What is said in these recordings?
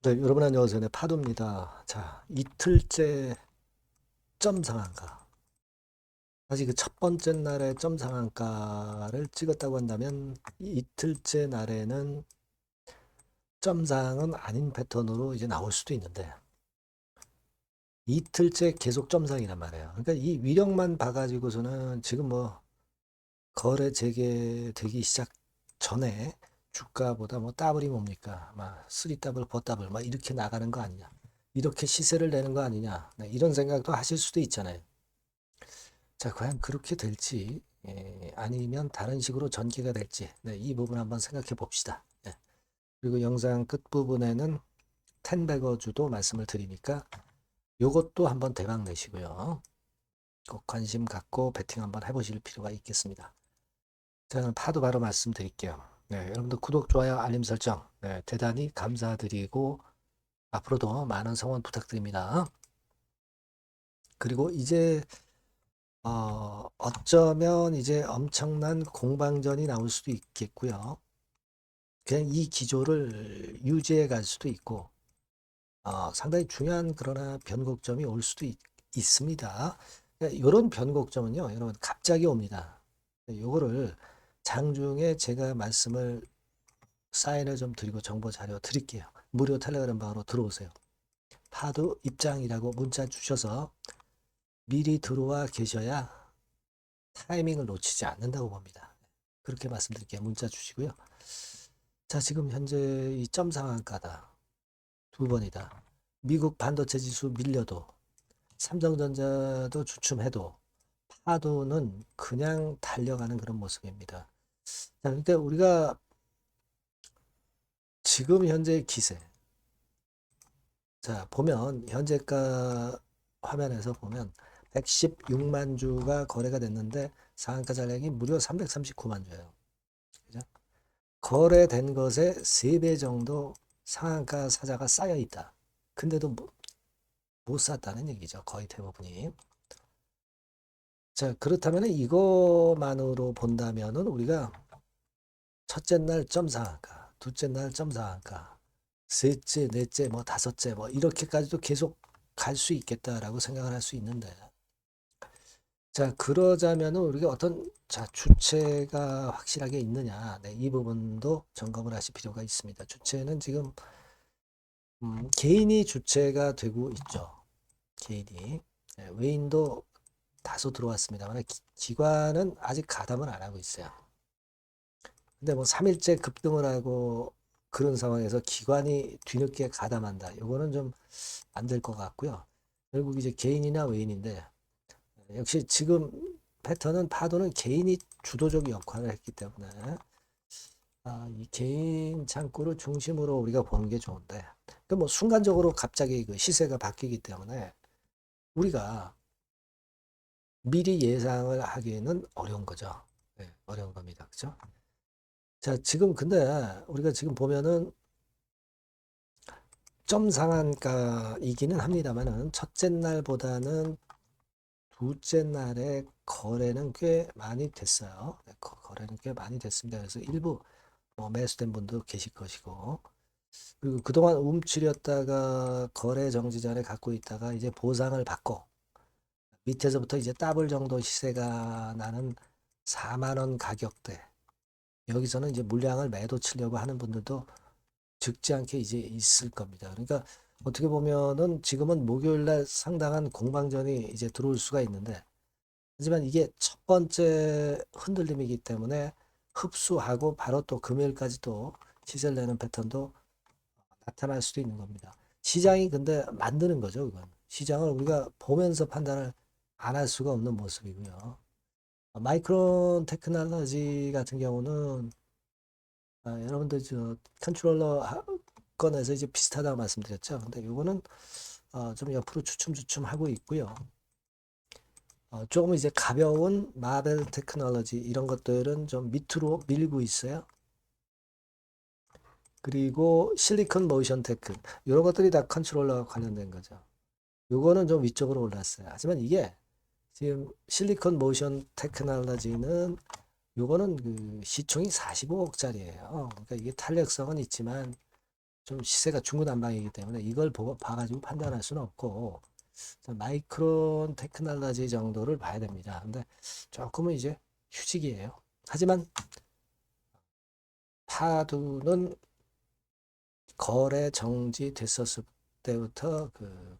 네, 여러분 안녕하세요. 네, 파도입니다. 자, 이틀째 점 상한가. 사실 그 첫 번째 날에 점 상한가를 찍었다고 한다면 이틀째 날에는 점상은 아닌 패턴으로 이제 나올 수도 있는데 이틀째 계속 점상이란 말이에요. 그러니까 이 위력만 봐가지고서는 지금 뭐 거래 재개되기 시작 전에 주가보다 뭐 더블이 뭡니까? 막 3 더블, 4 더블 막 이렇게 나가는 거 아니냐? 이렇게 시세를 내는 거 아니냐? 네, 이런 생각도 하실 수도 있잖아요. 자, 과연 그렇게 될지 아니면 다른 식으로 전개가 될지 네, 이 부분 한번 생각해 봅시다. 네. 그리고 영상 끝부분에는 텐베거주도 말씀을 드리니까 요것도 한번 대박 내시고요. 꼭 관심 갖고 베팅 한번 해보실 필요가 있겠습니다. 저는 파도 바로 말씀드릴게요. 네, 여러분들 구독, 좋아요, 알림 설정 대단히 감사드리고 앞으로도 많은 성원 부탁드립니다. 그리고 이제 어쩌면 이제 엄청난 공방전이 나올 수도 있겠고요. 그냥 이 기조를 유지해 갈 수도 있고 상당히 중요한 그러나 변곡점이 올 수도 있습니다. 이런 변곡점은요, 여러분 갑자기 옵니다. 요거를 장중에 제가 말씀을 사인을 좀 드리고 정보 자료 드릴게요. 무료 텔레그램 방으로 들어오세요. 파도 입장이라고 문자 주셔서 미리 들어와 계셔야 타이밍을 놓치지 않는다고 봅니다. 그렇게 말씀드릴게요. 문자 주시고요. 자, 지금 현재 이 점 상한가다. 두 번이다. 미국 반도체 지수 밀려도 삼성전자도 주춤해도 파도는 그냥 달려가는 그런 모습입니다. 자, 근데 우리가 지금 현재 기세. 자, 보면 현재가 화면에서 보면 116만 주가 거래가 됐는데 상한가 잔량이 무려 339만 주예요. 그죠? 거래된 것의 3배 정도 상한가 사자가 쌓여 있다. 근데도 못 샀다는 얘기죠. 거의 대부분이. 자, 그렇다면 이거만으로 본다면은 우리가 첫째 날 점 상한가, 둘째 날 점 상한가, 셋째, 넷째, 뭐 다섯째, 뭐 이렇게까지도 계속 갈 수 있겠다라고 생각을 할 수 있는데, 자, 그러자면은 우리가 어떤 자 주체가 확실하게 있느냐, 네, 이 부분도 점검을 하실 필요가 있습니다. 주체는 지금 개인이 주체가 되고 있죠. 개인이. 네, 외인도 다소 들어왔습니다만 기관은 아직 가담을 안 하고 있어요. 근데 뭐 3일째 급등을 하고 그런 상황에서 기관이 뒤늦게 가담한다. 이거는 좀 안 될 것 같고요. 결국 이제 개인이나 외인인데 역시 지금 패턴은 파도는 개인이 주도적 역할을 했기 때문에 이 개인 창구를 중심으로 우리가 보는 게 좋은데 뭐 순간적으로 갑자기 그 시세가 바뀌기 때문에 우리가 미리 예상을 하기에는 어려운 거죠. 네, 어려운 겁니다. 그죠? 자, 지금 근데 우리가 지금 보면은 점 상한가이기는 합니다만은 첫째 날보다는 둘째 날에 거래는 꽤 많이 됐어요. 네, 거래는 꽤 많이 됐습니다. 그래서 일부 뭐 매수된 분도 계실 것이고 그리고 그동안 움츠렸다가 거래 정지 전에 갖고 있다가 이제 보상을 받고 밑에서부터 이제 더블 정도 시세가 나는 4만 원 가격대 여기서는 이제 물량을 매도 치려고 하는 분들도 적지 않게 이제 있을 겁니다. 그러니까 어떻게 보면은 지금은 목요일 날 상당한 공방전이 이제 들어올 수가 있는데 하지만 이게 첫 번째 흔들림이기 때문에 흡수하고 바로 또 금요일까지 또 시세를 내는 패턴도 나타날 수도 있는 겁니다. 시장이 근데 만드는 거죠, 그건. 시장을 우리가 보면서 판단을 안 할 수가 없는 모습이고요. 마이크론 테크놀로지 같은 경우는 여러분들 저 컨트롤러 건에서 이제 비슷하다고 말씀드렸죠. 근데 이거는 좀 옆으로 주춤주춤 하고 있고요. 조금 이제 가벼운 마벨 테크놀로지 이런 것들은 좀 밑으로 밀고 있어요. 그리고 실리콘 모션 테크 이런 것들이 다 컨트롤러와 관련된 거죠. 요거는 좀 위쪽으로 올랐어요. 하지만 이게 지금 실리콘 모션 테크놀로지는 요거는 그 시총이 45억짜리예요. 그러니까 이게 탄력성은 있지만 좀 시세가 중구난방이기 때문에 이걸 봐가지고 판단할 수는 없고 마이크론 테크놀로지 정도를 봐야 됩니다. 근데 조금은 이제 휴직이에요. 하지만 파두는 거래 정지됐었을 때부터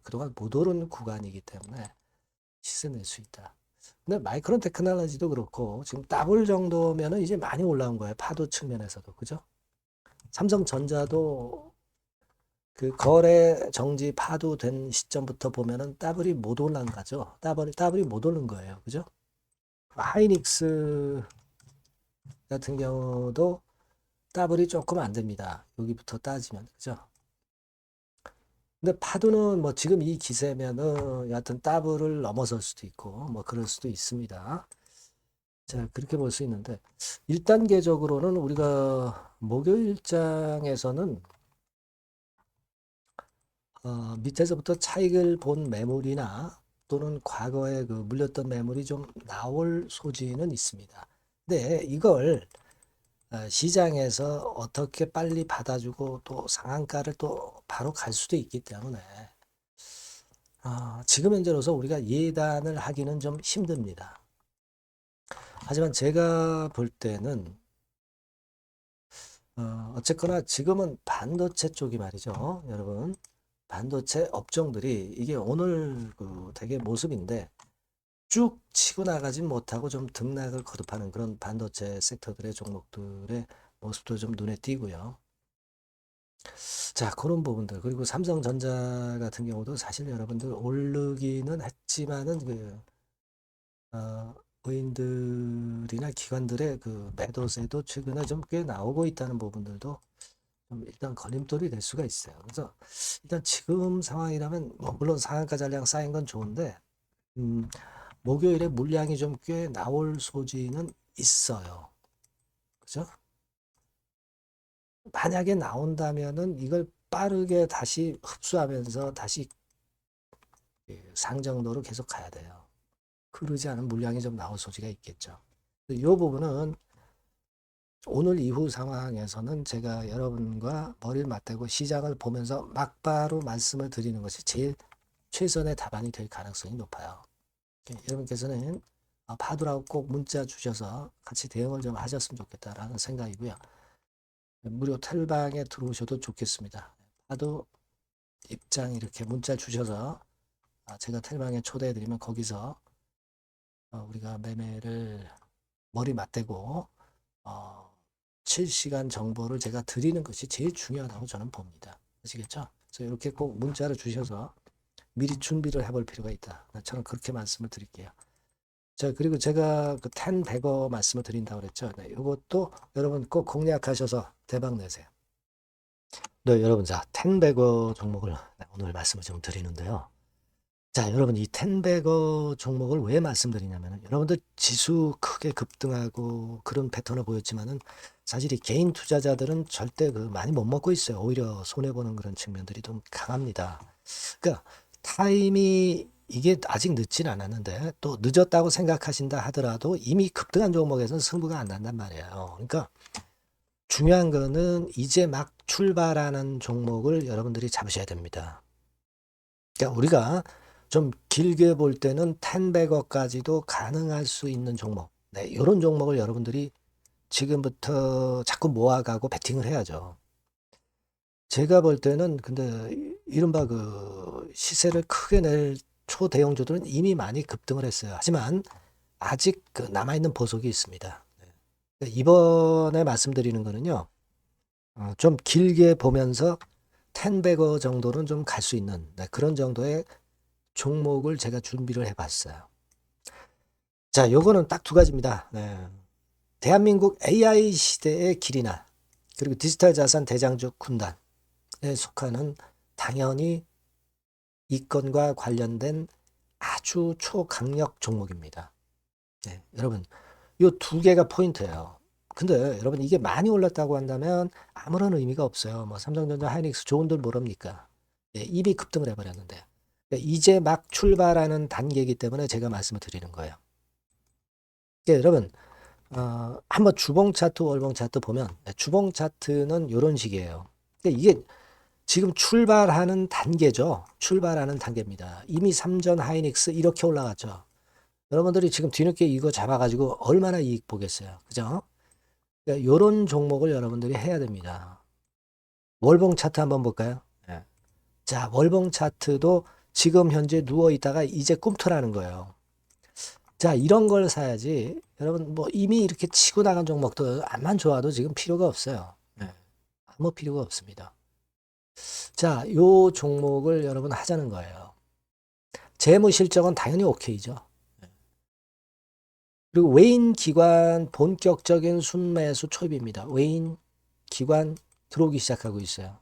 그동안 못 오른 구간이기 때문에 시세 낼 수 있다. 근데 마이크론 테크놀로지도 그렇고 지금 더블 정도면은 이제 많이 올라온 거예요. 파도 측면에서도. 그죠? 삼성전자도 그 거래 정지 파도 된 시점부터 보면은 더블이 못 올라간 거죠. 더블이 못 오른 거예요. 그죠? 하이닉스 같은 경우도 더블이 조금 안 됩니다. 여기부터 따지면. 그죠? 근데 파도는 뭐 지금 이 기세면은 여하튼 더블을 넘어설 수도 있고 뭐 그럴 수도 있습니다. 자, 그렇게 볼 수 있는데 1단계적으로는 우리가 목요일장에서는 밑에서부터 차익을 본 매물이나 또는 과거에 그 물렸던 매물이 좀 나올 소지는 있습니다. 근데 이걸 시장에서 어떻게 빨리 받아주고 또 상한가를 또 바로 갈 수도 있기 때문에 지금 현재로서 우리가 예단을 하기는 좀 힘듭니다. 하지만 제가 볼 때는 어쨌거나 지금은 반도체 쪽이 말이죠, 여러분. 반도체 업종들이 이게 오늘 되게 모습인데 쭉 치고 나가진 못하고 좀 등락을 거듭하는 그런 반도체 섹터들의 종목들의 모습도 좀 눈에 띄고요. 자, 그런 부분들. 그리고 삼성전자 같은 경우도 사실 여러분들 오르기는 했지만은 의인들이나 기관들의 그 매도세도 최근에 좀 꽤 나오고 있다는 부분들도 좀 일단 걸림돌이 될 수가 있어요. 그래서 일단 지금 상황이라면 뭐 물론 상한가 잔량 쌓인 건 좋은데 목요일에 물량이 좀 꽤 나올 소지는 있어요. 그죠? 만약에 나온다면은 이걸 빠르게 다시 흡수하면서 다시 상정도로 계속 가야 돼요. 그러지 않은 물량이 좀 나올 소지가 있겠죠. 이 부분은 오늘 이후 상황에서는 제가 여러분과 머리를 맞대고 시장을 보면서 막바로 말씀을 드리는 것이 제일 최선의 답안이 될 가능성이 높아요. 여러분께서는 파도라고 꼭 문자 주셔서 같이 대응을 좀 하셨으면 좋겠다라는 생각이고요. 무료 텔방에 들어오셔도 좋겠습니다. 파도 입장 이렇게 문자 주셔서 제가 텔방에 초대해드리면 거기서 우리가 매매를 머리 맞대고 실시간 정보를 제가 드리는 것이 제일 중요하다고 저는 봅니다. 아시겠죠? 그래서 이렇게 꼭 문자를 주셔서 미리 준비를 해볼 필요가 있다. 저는 그렇게 말씀을 드릴게요. 자, 그리고 제가 그 10백어 말씀을 드린다고 그랬죠. 네, 이것도 여러분 꼭 공략하셔서 대박 내세요. 네, 여러분, 자, 10백어 종목을 오늘 말씀을 좀 드리는데요. 자, 여러분, 이 10백어 종목을 왜 말씀드리냐면, 여러분들 지수 크게 급등하고 그런 패턴을 보였지만은, 사실 이 개인 투자자들은 절대 많이 못 먹고 있어요. 오히려 손해보는 그런 측면들이 좀 강합니다. 그러니까, 타임이 이게 아직 늦진 않았는데, 또 늦었다고 생각하신다 하더라도 이미 급등한 종목에서는 승부가 안 난단 말이에요. 그러니까, 중요한 거는 이제 막 출발하는 종목을 여러분들이 잡으셔야 됩니다. 그러니까 우리가 좀 길게 볼 때는 10백억까지도 가능할 수 있는 종목. 네, 이런 종목을 여러분들이 지금부터 자꾸 모아가고 베팅을 해야죠. 제가 볼 때는 근데 이른바 시세를 크게 낼 초대형주들은 이미 많이 급등을 했어요. 하지만 아직 남아있는 보석이 있습니다. 네. 이번에 말씀드리는 거는요. 좀 길게 보면서 10백억 정도는 좀 갈 수 있는 그런 정도의 종목을 제가 준비를 해봤어요. 자, 요거는 딱 두 가지입니다. 네. 대한민국 AI 시대의 길이나 그리고 디지털 자산 대장주 군단에 속하는 당연히 이 건과 관련된 아주 초강력 종목입니다. 네, 여러분, 요 두 개가 포인트예요. 근데 여러분 이게 많이 올랐다고 한다면 아무런 의미가 없어요. 뭐 삼성전자, 하이닉스 좋은들 모릅니까? 예, 이미 급등을 해버렸는데 이제 막 출발하는 단계이기 때문에 제가 말씀을 드리는 거예요. 여러분 한번 주봉 차트, 월봉 차트 보면 주봉 차트는 이런 식이에요. 이게 지금 출발하는 단계죠. 출발하는 단계입니다. 이미 삼전 하이닉스 이렇게 올라갔죠. 여러분들이 지금 뒤늦게 이거 잡아가지고 얼마나 이익 보겠어요. 그죠? 그러니까 요런 종목을 여러분들이 해야 됩니다. 월봉 차트 한번 볼까요? 예. 자, 월봉 차트도 지금 현재 누워 있다가 이제 꿈틀하는 거예요. 자, 이런 걸 사야지. 여러분, 뭐 이미 이렇게 치고 나간 종목도 암만 좋아도 지금 필요가 없어요. 예. 아무 필요가 없습니다. 자, 요 종목을 여러분 하자는 거예요. 재무 실적은 당연히 오케이죠. 그리고 외인 기관 본격적인 순매수 초입입니다. 외인 기관 들어오기 시작하고 있어요.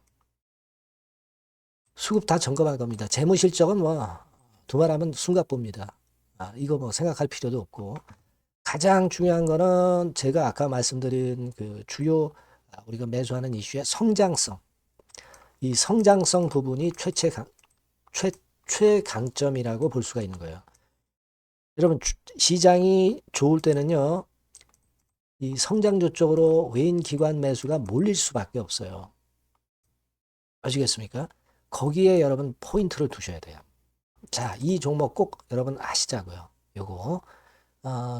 수급 다 점검할 겁니다. 재무 실적은 뭐 두말하면 숨가쁩니다. 이거 뭐 생각할 필요도 없고 가장 중요한 거는 제가 아까 말씀드린 그 주요 우리가 매수하는 이슈의 성장성. 이 성장성 부분이 최강점이라고 볼 수가 있는 거예요. 여러분 시장이 좋을 때는요. 이 성장주 쪽으로 외인 기관 매수가 몰릴 수밖에 없어요. 아시겠습니까? 거기에 여러분 포인트를 두셔야 돼요. 자, 이 종목 꼭 여러분 아시자고요. 요거.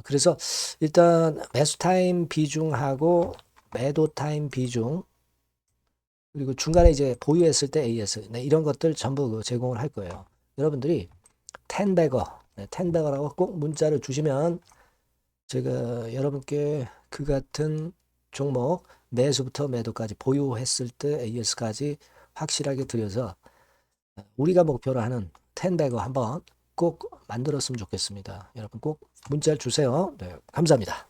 그래서 일단 매수 타임 비중하고 매도 타임 비중 그리고 중간에 이제 보유했을 때 AS 네, 이런 것들 전부 제공을 할 거예요. 여러분들이 텐베거, 텐베거라고 꼭 문자를 주시면 제가 여러분께 그 같은 종목 매수부터 매도까지 보유했을 때 AS까지 확실하게 드려서 우리가 목표로 하는 텐베거 한번 꼭 만들었으면 좋겠습니다. 여러분 꼭 문자를 주세요. 네, 감사합니다.